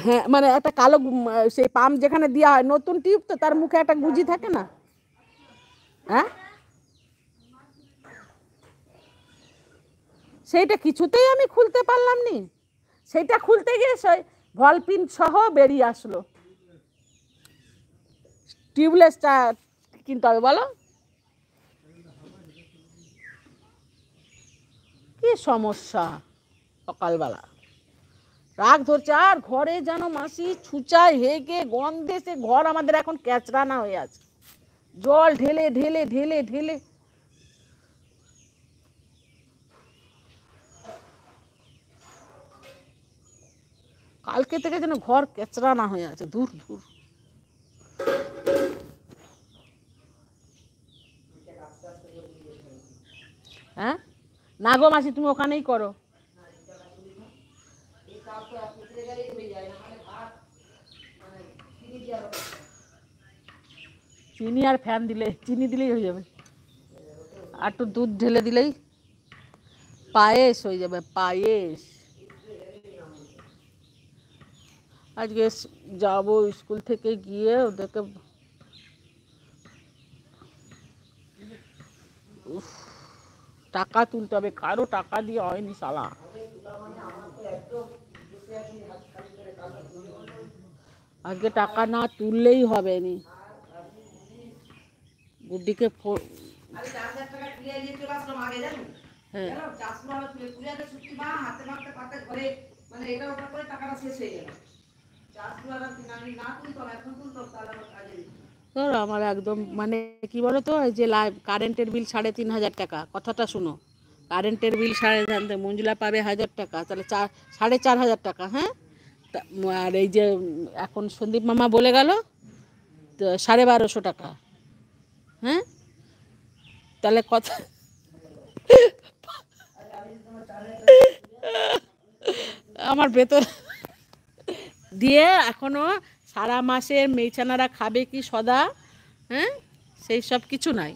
হ্যাঁ মানে একটা কালো সেই পাম্প যেখানে দেওয়া হয় নতুন টিউব তো তার মুখে একটা গুজি থাকে না, হ্যাঁ সেইটা কিছুতেই আমি খুলতে পারলাম নি। সেইটা খুলতে গিয়ে সেই ভলপিন সহ বেরিয়ে আসলো। টিউবলেসটা কিনতে হবে বলো, কি সমস্যা। সকালবেলা রাগ ধরছে আর ঘরে যেন মাসি ছুচায় হেগে গন্ধে সে ঘর আমাদের এখন ক্যাচরানা হয়ে আছে, জল ঢেলে ঢেলে ঢেলে ঢেলে। কালকে থেকে যেন ঘর ক্যাচরানা হয়ে আছে, দূর দূর। হ্যাঁ না গো মাসি তুমি ওখানেই করো। চিনি আর ফ্যান দিলে, চিনি দিলেই হয়ে যাবে, আর একটু দুধ ঢেলে দিলেই পায়েস হয়ে যাবে, পায়েস। আজকে যাবো স্কুল থেকে গিয়ে ওদেরকে টাকা তুলতে হবে, কারো টাকা দিয়ে হয়নি শালা। আজকে টাকা না তুললেই হবে নি। গুড্ডিকে হ্যাঁ আমার একদম মানে কি বলতো, যে কারেন্টের বিল 3,500 টাকা, কথাটা শুনো, কারেন্টের বিল মঞ্জুলা পাবে 1,000 টাকা, তাহলে 4,500 টাকা। হ্যাঁ আর এই যে এখন সন্দীপ মামা বলে গেল 1250 টাকা। হ্যাঁ তাহলে কথা আমার বেতন দিয়ে এখনো সারা মাসের মেয়েছানারা খাবে কি সদা, হ্যাঁ সেই সব কিছু নাই,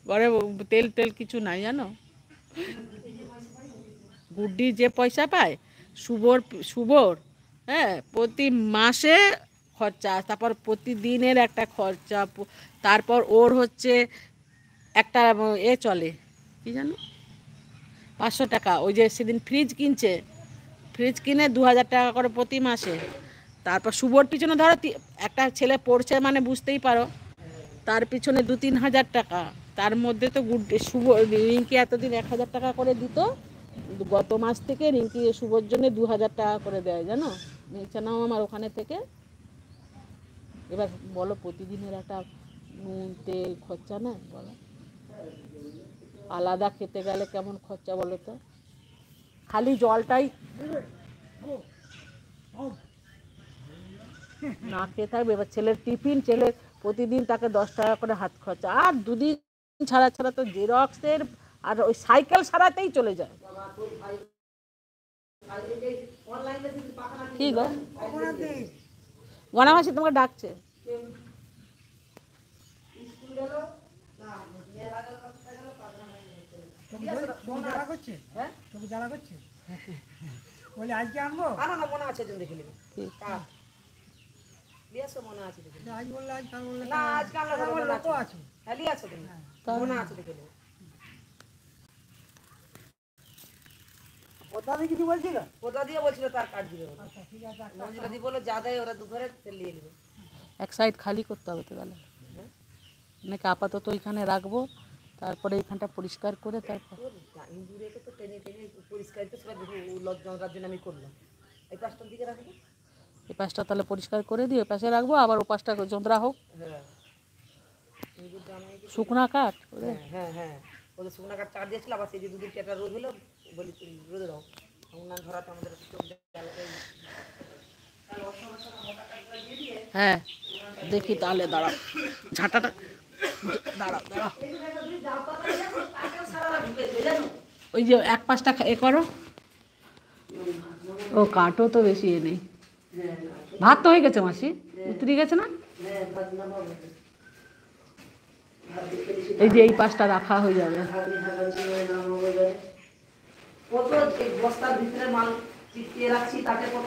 ঘরে তেল তেল কিছু নাই জানো। গুড্ডি যে পয়সা পায়, শুভর হ্যাঁ প্রতি মাসে খরচা, তারপর প্রতিদিনের একটা খরচা, তারপর ওর হচ্ছে একটা চলে কি জানো 500 টাকা, ওই যে সেদিন ফ্রিজ কিনছে, ফ্রিজ কিনে 2,000 টাকা করে প্রতি মাসে। তারপর শুভর পিছনে ধরো একটা ছেলে পড়ছে মানে বুঝতেই পারো, তার পিছনে 2-3 হাজার টাকা। তার মধ্যে তো শুভ রিঙ্কি এতদিন 1,000 টাকা করে দিত, গত মাস থেকে রিঙ্কি শুভর জন্য 2,000 টাকা করে দেয় জানো, নিচেনাও আমার ওখানে থেকে। এবার বলো প্রতিদিনের একটা নুন তেল খরচা না বলো, আলাদা খেতে গেলে কেমন খরচা বলো তো, খালি জলটাই না খেয়ে থাকবে। এবার ছেলের টিফিন, ছেলের প্রতিদিন তাকে 10 টাকা করে হাত খরচা, আর দুদিন ছাড়া ছাড়া তো জেরক্সের আর ওই সাইকেল সারাতেই চলে যায়। কি গো গণামাসি তোমাকে ডাকছে। আজকে আনবো মনে আছে দেখে নেবে মনে আছে আজ বললে আজ কাল বললে না, আজকে আমার লোক আছে খালি আছে মনে আছে দেখে নেবে। ওটা দিয়ে কিছু বলছিল, ওটা দিয়ে বলছিল তার কার্ড দিবে। আচ্ছা ঠিক আছে, মঞ্জুলা দি বললো যা দেয় ওরা দুপুরে নিয়ে নেবে। এক সাইড খালি করতে হবে তো তাহলে, নাকি আপাতত ওইখানে রাখবো, তারপরে এইখানটা পরিষ্কার করে তারপর ইন্দুরেকে তো টেনে টেনে পরিষ্কার তো সেটা লজ্জার জন্য আমি করলাম। এই পাঁচটার দিকে রাখবো, এই পাশটা তাহলে পরিষ্কার করে দিয়ে পাশে রাখবো, আবার ও পাশটা যন্ত্রা হোক। হ্যাঁ শুকনা কাঠ, হ্যাঁ হ্যাঁ ওদের শুকনা কাঠ চার দিয়েছিল, আবার সেই যে দুদিন একটা রোদ হলো বলি রোদে দাও উনান ধরাতে আমাদের হ্যাঁ দেখি তাহলে, দাঁড়াও ঝাঁটাটা দাঁড়াও দাঁড়াও, ওই যে এক পাশটা এ করো। ও কাঠও তো বেশি এ নেই, ভাত তো হয়ে গেছে মাসি, উতরি গেছে না, এই যে এই পাশটা রাখা হয়ে যাবে। কত বস্তার ভিতরে মাল চিপকে রাখছি তাতে কত